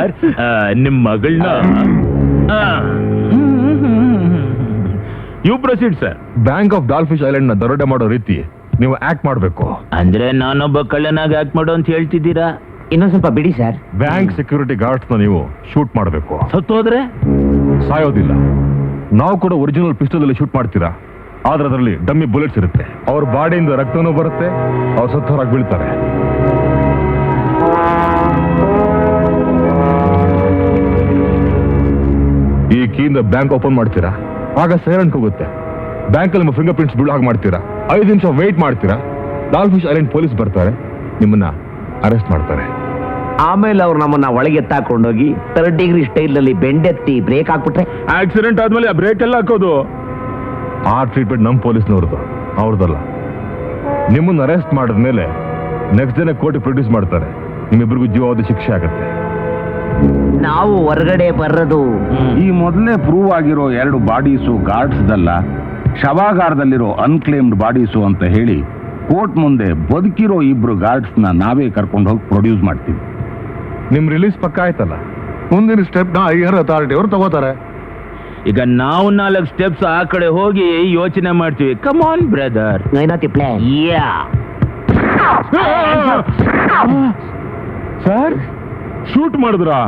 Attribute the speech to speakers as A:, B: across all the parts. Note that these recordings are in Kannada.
A: ಸರ್ ನಿಮ್ ಮಗಳನ್ನ you proceed sir.
B: Bank of Dolphish island ನ ದರೋಡೆ ಮಾಡೋ ರೀತಿ ನೀವು ಆಕ್ಟ್ ಮಾಡಬೇಕು.
A: ಅಂದ್ರೆ ನಾನೊಬ್ಬ ಕಳ್ಳನಾಗ ಆಕ್ಟ್ ಮಾಡೋ ಅಂತ ಹೇಳ್ತಿದ್ದೀರಾ?
C: ಇನ್ನೊಂದ್ ಸ್ವಲ್ಪ ಬಿಡಿ ಸರ್.
B: ಬ್ಯಾಂಕ್ ಸೆಕ್ಯೂರಿಟಿ ಗಾರ್ಡ್ಸ್ ನ ನೀವು ಶೂಟ್ ಮಾಡಬೇಕು.
A: ಸತ್ತೋದ್ರೆ
B: ಸಾಯೋದಿಲ್ಲ. ನಾವು ಕೂಡ ಒರಿಜಿನಲ್ ಪಿಸ್ಟಲ್ ಅಲ್ಲಿ ಶೂಟ್ ಮಾಡ್ತೀರಾ, ಆದ್ರೆ ಅದರಲ್ಲಿ ಡಮ್ಮಿ ಬುಲೆಟ್ಸ್ ಇರುತ್ತೆ. ಅವ್ರ ಬಾಡಿಯಿಂದ ರಕ್ತನೂ ಬರುತ್ತೆ, ಅವ್ರು ಸತ್ತವರಾಗಿ ಬೀಳ್ತಾರೆ. ಈ ಕೀಯಿಂದ ಬ್ಯಾಂಕ್ ಓಪನ್ ಮಾಡ್ತೀರಾ, ಆಗ ಸೈಲೆಂಟ್ ಹೋಗುತ್ತೆ. ಬ್ಯಾಂಕ್ ಅಲ್ಲಿ ನಿಮ್ಮ ಫಿಂಗರ್ ಪ್ರಿಂಟ್ಸ್ ಬೀಳೋ ಹಾಗೆ ಮಾಡ್ತೀರಾ. 5 ನಿಮಿಷ ವೇಟ್ ಮಾಡ್ತೀರಾ, ಡಾಲ್ಫಿಶ್ ಐಲ್ಯಾಂಡ್ ಪೊಲೀಸ್ ಬರ್ತಾರೆ, ನಿಮ್ಮನ್ನ ಅರೆಸ್ಟ್ ಮಾಡ್ತಾರೆ.
C: ಆಮೇಲೆ ಅವ್ರು ನಮ್ಮನ್ನ ಒಳಗೆ ಎತ್ತಾಕೊಂಡೋಗಿ 3rd ಡಿಗ್ರಿ ಸ್ಟೈಲ್ ನಲ್ಲಿ ಬೆಂಡೆತ್ತಿ ಬ್ರೇಕ್ ಹಾಕ್ಬಿಟ್ರೆ
B: ಆಕ್ಸಿಡೆಂಟ್ ಆದ್ಮೇಲೆ ಆ ಬ್ರೇಕ್ ಎಲ್ಲ ಹಾಕೋದು. ಆ ಟ್ರೀಟ್ಮೆಂಟ್ ನಮ್ಮ ಪೊಲೀಸ್ನವ್ರದ್ದು, ಅವ್ರದ್ದಲ್ಲ. ನಿಮ್ಮನ್ನ ಅರೆಸ್ಟ್ ಮಾಡಿದ್ಮೇಲೆ ನೆಕ್ಸ್ಟ್ ಡೇನೆ ಕೋರ್ಟ್ ಪ್ರೊಡ್ಯೂಸ್ ಮಾಡ್ತಾರೆ. ನಿಮ್ಮಿಬ್ಬರಿಗೂ ಜೀವಾವಧಿ ಶಿಕ್ಷೆ ಆಗುತ್ತೆ.
C: ನಾವು ಹೊರಗಡೆ ಬರೋದು
D: ಈ ಮೊದಲೇ ಪ್ರೂವ್ ಆಗಿರೋ 2 ಬಾಡೀಸು ಗಾರ್ಡ್ಸ್ದಲ್ಲ, ಶವಾಗಾರದಲ್ಲಿರೋ ಅನ್ಕ್ಲೇಮ್ಡ್ ಬಾಡೀಸು ಅಂತ ಹೇಳಿ ಕೋರ್ಟ್ ಮುಂದೆ ಬದುಕಿರೋ 2 ಗಾರ್ಡ್ಸ್ನ ನಾವೇ ಕರ್ಕೊಂಡು ಹೋಗಿ ಪ್ರೊಡ್ಯೂಸ್ ಮಾಡ್ತೀವಿ.
B: ನಿಮ್ ರಿಲೀಸ್ ಪಕ್ಕ ಆಯ್ತಲ್ಲ, ಮುಂದಿನ ಸ್ಟೆಪ್ ನ ಹೈಯರ್ ಅಥಾರಿಟಿ ಅವರು ತಗೋತಾರೆ.
A: ಈಗ ನಾವು 4 ಸ್ಟೆಪ್ಸ್ ಆ ಕಡೆ ಹೋಗಿ ಯೋಚನೆ ಮಾಡ್ತೀವಿ. Come on brother.
C: ಏನತಿ ಪ್ಲಾನ್?
B: ಸರ್ ಶೂಟ್ ಮಾಡಿದ್ರಾ?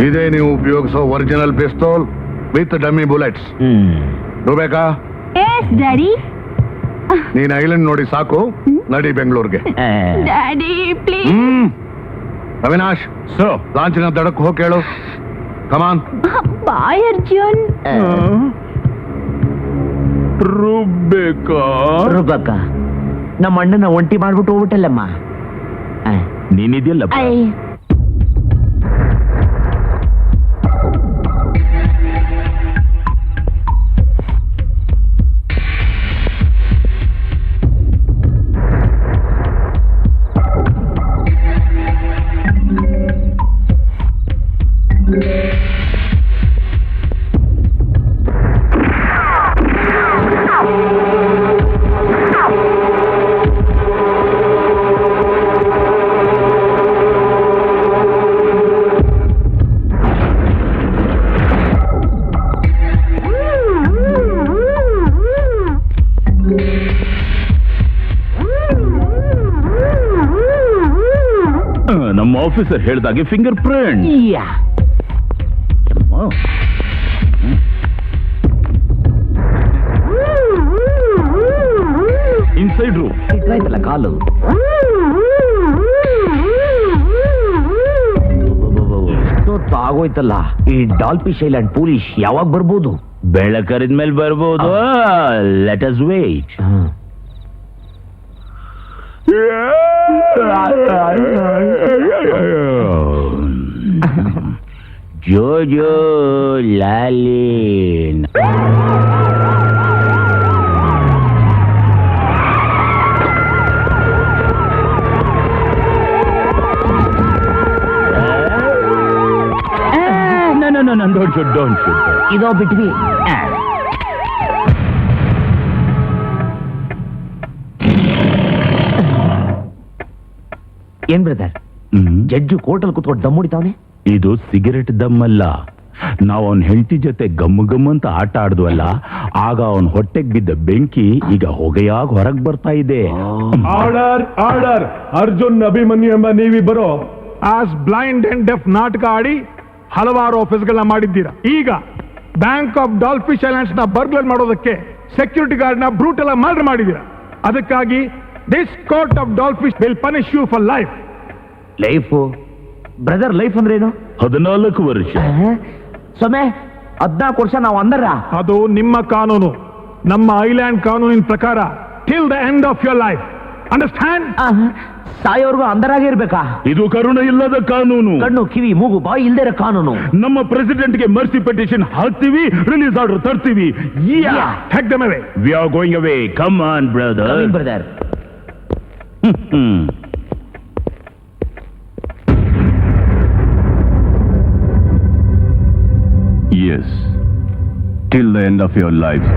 E: ಇದೇ ನೀವು ಉಪಯೋಗಿಸೋ original pistol with dummy bullets. ಬೇಕಾ?
F: ಡ್ಯಾಡಿ.
E: ನೀನ್ ಐಲ್ಯಾಂಡ್ ನೋಡಿ ಸಾಕು, ನಡಿ ಬೆಂಗಳೂರಿಗೆ.
F: Daddy please.
E: ಅವಿನಾಶ್, ಲಾಂಚಿನ ದಡಕ್ಕೆ ಹೋಗಿ ಕೇಳು. ಕಮಾನ್.
F: ಬಾಯ್ ಅರ್ಜುನ್.
C: ರುಬ್ಬಕ್ಕ ನಮ್ಮ ಅಣ್ಣನ ಒಂಟಿ ಮಾಡ್ಬಿಟ್ಟು ಹೋಗ್ಬಿಟ್ಟಲ್ಲಮ್ಮ.
A: ನೀನಿದೆಯಲ್ಲ ನಮ್ಮ ಆಫೀಸರ್ ಹೇಳ್ದಾಗೆ ಫಿಂಗರ್ ಪ್ರಿಂಟ್. ಇನ್ಸೈಡ್ ರೂಮ್
C: ಆಯ್ತಲ್ಲ ಕಾಲು. ಎಷ್ಟೊತ್ತು ಆಗೋಯ್ತಲ್ಲ. ಈ ಡಾಲ್ಫಿಶ್ ಐಲ್ಯಾಂಡ್ ಪೊಲೀಸ್ ಯಾವಾಗ ಬರ್ಬೋದು?
A: ಬೆಳಕರಿದ್ಮೇಲೆ ಬರ್ಬೋದು. Let us wait. ಜೋಜೋ ಲಾಲಿನ್. No, don't shoot.
C: ಇದೋ ಬಿಟ್ವಿ. ಏನ್ ಬ್ರದರ್, ಜಡ್ಜು ಕೋರ್ಟಲ್ ಕುತ್ಕೊಂಡು ದಮ್ ಹೊಡಿತಾವನೆ?
A: ಇದು ಸಿಗರೆಟ್ ದಮ್ಮಲ್ಲ. ನಾವು ಅವನ್ ಹೆಂಡತಿ ಜೊತೆ ಗಮ್ ಅಂತ ಆಟ ಆಡ್ದ್ವಲ್ಲ, ಆಗ ಅವನ್ ಹೊಟ್ಟೆಗ್ ಬಿದ್ದ ಬೆಂಕಿ ಈಗ ಹೊಗೆಯಾಗಿ ಹೊರಗ್ ಬರ್ತಾ ಇದೆ.
B: ಆರ್ಡರ್. ಅರ್ಜುನ್ ಅಭಿಮನ್ಯು ಎಂಬ ನೀವಿಬ್ಬರು ಆಸ್ ಬ್ಲೈಂಡ್ ಅಂಡ್ ಡೆಫ್ ನಾಟಕ ಆಡಿ ಹಲವಾರು ಆಫೀಸ್ಗಳನ್ನ ಮಾಡಿದ್ದೀರಾ. ಈಗ ಬ್ಯಾಂಕ್ ಆಫ್ ಡಾಲ್ಫಿಶ್ ಐಲ್ಯಾಂಡ್ಸ್ ನ ಬರ್ಗ್ಲರ್ ಮಾಡೋದಕ್ಕೆ ಸೆಕ್ಯೂರಿಟಿ ಗಾರ್ಡ್ ನ ಬ್ರೂಟಲ್ ಆಗಿ ಮರ್ಡರ್ ಮಾಡಿದ್ದೀರಾ. ಅದಕ್ಕಾಗಿ this court of Dolphish will punish you for life.
C: Life brother, life ಅಂದ್ರೆ ಏನು?
A: 14 ವರ್ಷ.
C: ಸೊಮೆ 14 ವರ್ಷ ನಾವು ಅಂದರ?
B: ಅದು ನಿಮ್ಮ ಕಾನೂನು. ನಮ್ಮ ಐಲ್ಯಾಂಡ್ ಕಾನೂನಿನ ಪ್ರಕಾರ till the end of your life. Understand?
C: ಸಾಯೋರ್ಗು ಅಂದರಾಗೆ ಇರ್ಬೇಕಾ?
A: ಇದು ಕರುಣೆ ಇಲ್ಲದ ಕಾನೂನು.
C: ಕಣ್ಣು ಕಿವಿ ಮೂಗು ಬಾಯಿ ಇಲ್ದೇ ಇರೋ ಕಾನೂನು.
A: ನಮ್ಮ ಪ್ರೆಸಿಡೆಂಟ್ಗೆ ಮರ್ಸಿ ಪೆಟಿಷನ್ ಹಾಕ್ತೀವಿ, ರಿಲೀಸ್ ಆರ್ಡರ್ ತರ್ತೀವಿ.
B: Take them away.
A: We are going away. Come on, brother.
C: Brother.
D: Yes, till the end of your life.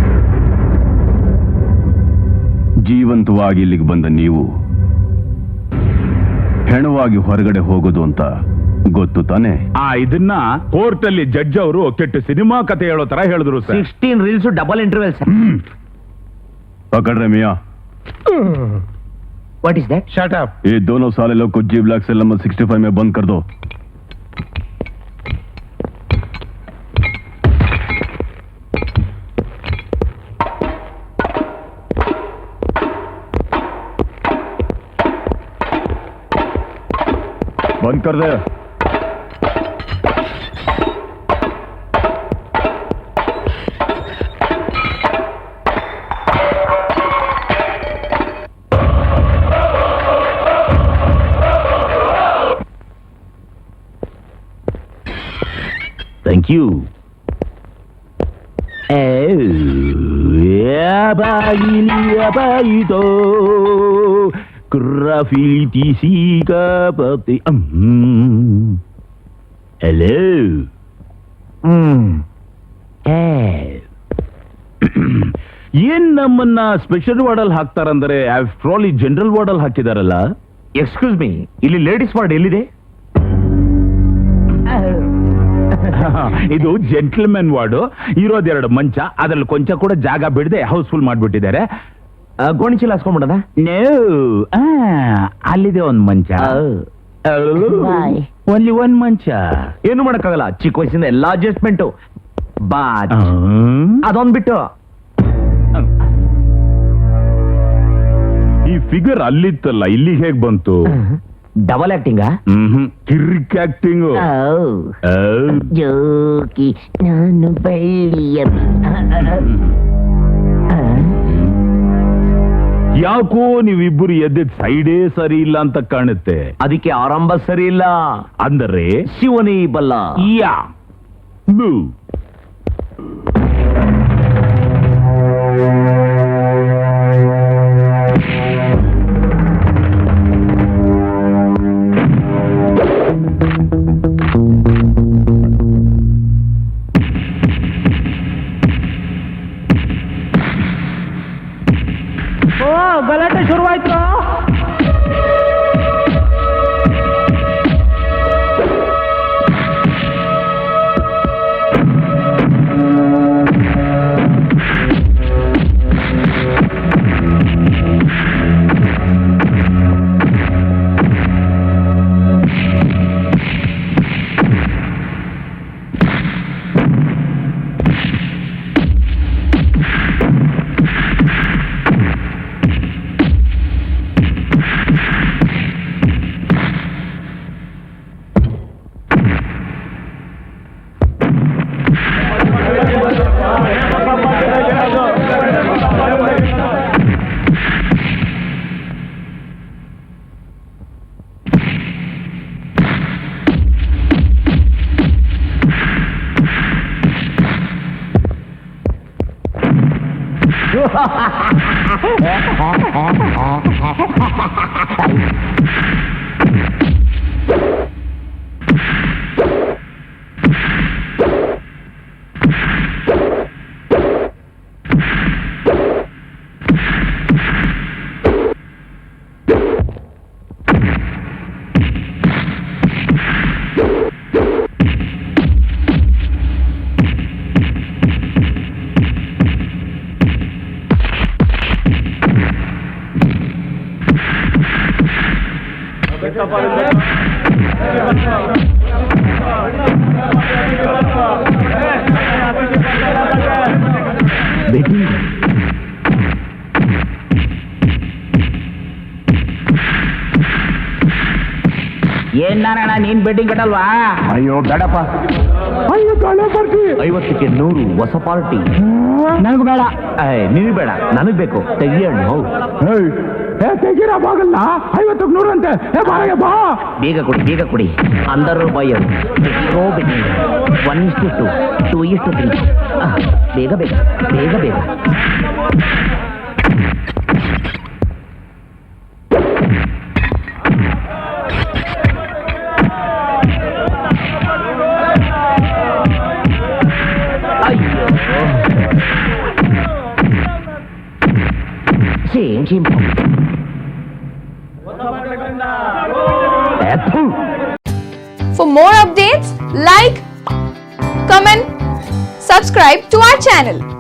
G: ಜೀವಂತವಾಗಿ ಇಲ್ಲಿಗೆ ಬಂದ ನೀವು ಹೆಣವಾಗಿ ಹೊರಗಡೆ ಹೋಗೋದು ಅಂತ ಗೊತ್ತು ತಾನೆ?
A: ಇದನ್ನ ಕೋರ್ಟ್ ಅಲ್ಲಿ ಜಡ್ಜ್ ಅವರು ಕೆಟ್ಟ ಸಿನಿಮಾ ಕತೆ ಹೇಳೋ ತರ ಹೇಳಿದ್ರು sir.
C: 16 reels double interval sir.
G: पकड़ मियाँ,
C: what is that?
B: Shut up.
G: ये दोनों साले लोग को जी ब्लॉक सेल नंबर 65 में बंद कर दो. बंद कर दे.
A: Thank you. ಹಲೋ. ಏನ್ ನಮ್ಮನ್ನ ಸ್ಪೆಷಲ್ ವಾರ್ಡ್ ಅಲ್ಲಿ ಹಾಕ್ತಾರಂದ್ರೆ ಆಫ್ಟರ್ ಆಲ್ ಈ ಜನರಲ್ ವಾರ್ಡ್ ಅಲ್ಲಿ ಹಾಕಿದಾರಲ್ಲ.
C: ಎಕ್ಸ್ಕ್ಯೂಸ್ ಮೀ, ಇಲ್ಲಿ ಲೇಡೀಸ್ ವಾರ್ಡ್ ಎಲ್ಲಿದೆ?
A: ಇದು ಜೆಂಟಲ್ಮೆನ್ ವಾರ್ಡ್. ಇರೋದೆರಡು ಮಂಚ, ಅದ್ರಲ್ಲಿ ಕೊಂಚ ಕೂಡ ಜಾಗ ಬಿಡದೆ ಹೌಸ್ಫುಲ್ ಮಾಡ್ಬಿಟ್ಟಿದ್ದಾರೆ.
C: ಗೋಣಿಚೀಲ ಹಾಸ್ಕೊಂಡ್ಬಿಡದ?
A: ಅಲ್ಲಿದೆ ಒಂದ್ ಮಂಚ, ಓನ್ಲಿ ಒಂದ್ ಮಂಚ.
C: ಏನು ಮಾಡಕ್ಕಾಗಲ್ಲ, ಚಿಕ್ಕ ವಯಸ್ಸಿಂದ ಎಲ್ಲಾ ಅಡ್ಜಸ್ಟ್ಮೆಂಟು. ಬಾತ್ ಅದೊಂದ್ ಬಿಟ್ಟು
A: ಈ ಫಿಗರ್ ಅಲ್ಲಿತ್ತಲ್ಲ, ಇಲ್ಲಿಗೆ ಹೇಗ್ ಬಂತು?
C: ಡಬಲ್ ಆಕ್ಟಿಂಗಾ?
A: ಕಿರಿಕ್ ಆಕ್ಟಿಂಗ್.
F: ಜೋಕಿ ನಾನು ಬಳ್ಳಿಯ
A: ಯಾಕೋ ನೀವಿಬ್ಬರು ಎದ್ದಿದ್ ಸೈಡೇ ಸರಿ ಇಲ್ಲ ಅಂತ ಕಾಣುತ್ತೆ.
C: ಅದಕ್ಕೆ ಆರಂಭ ಸರಿ ಇಲ್ಲ
A: ಅಂದರೆ
C: ಶಿವನೇ ಬಲ್ಲ.
A: ಯಾ ಬೂ.
C: ಗಲಾಟೆ ಶುರುವಾಯ್ತು. ಏನ್ ನಾರಾಯಣ, ನೀನ್ ಬೆಡ್ಡಿಂಗ್ ಕಟ್ಟಲ್ವಾ?
G: ಅಯ್ಯೋ ಬೇಡಪ್ಪ.
C: 50ಕ್ಕೆ 100 ಹೊಸ ಪಾರ್ಟಿ.
B: ನನಗೂ ಬೇಡ.
C: ನೀನು ಬೇಡ, ನನಗ್ ಬೇಕು. ತೆಗಿಯಣ್ಣು.
B: ತೆಗೀರಾ ಬಾಗಲ್ಲ. 50ಕ್ಕೆ 100 ಅಂತೆ. ಬಾ.
C: ಬೇಗ ಕೊಡಿ, ಬೇಗ ಕೊಡಿ. ಅಂದರು ಬಾಯರು 1:2, 2:3. ಬೇಗ ಬೇಗ ಬೇಗ ಬೇಗ.
H: For more updates, like, comment, subscribe to our channel.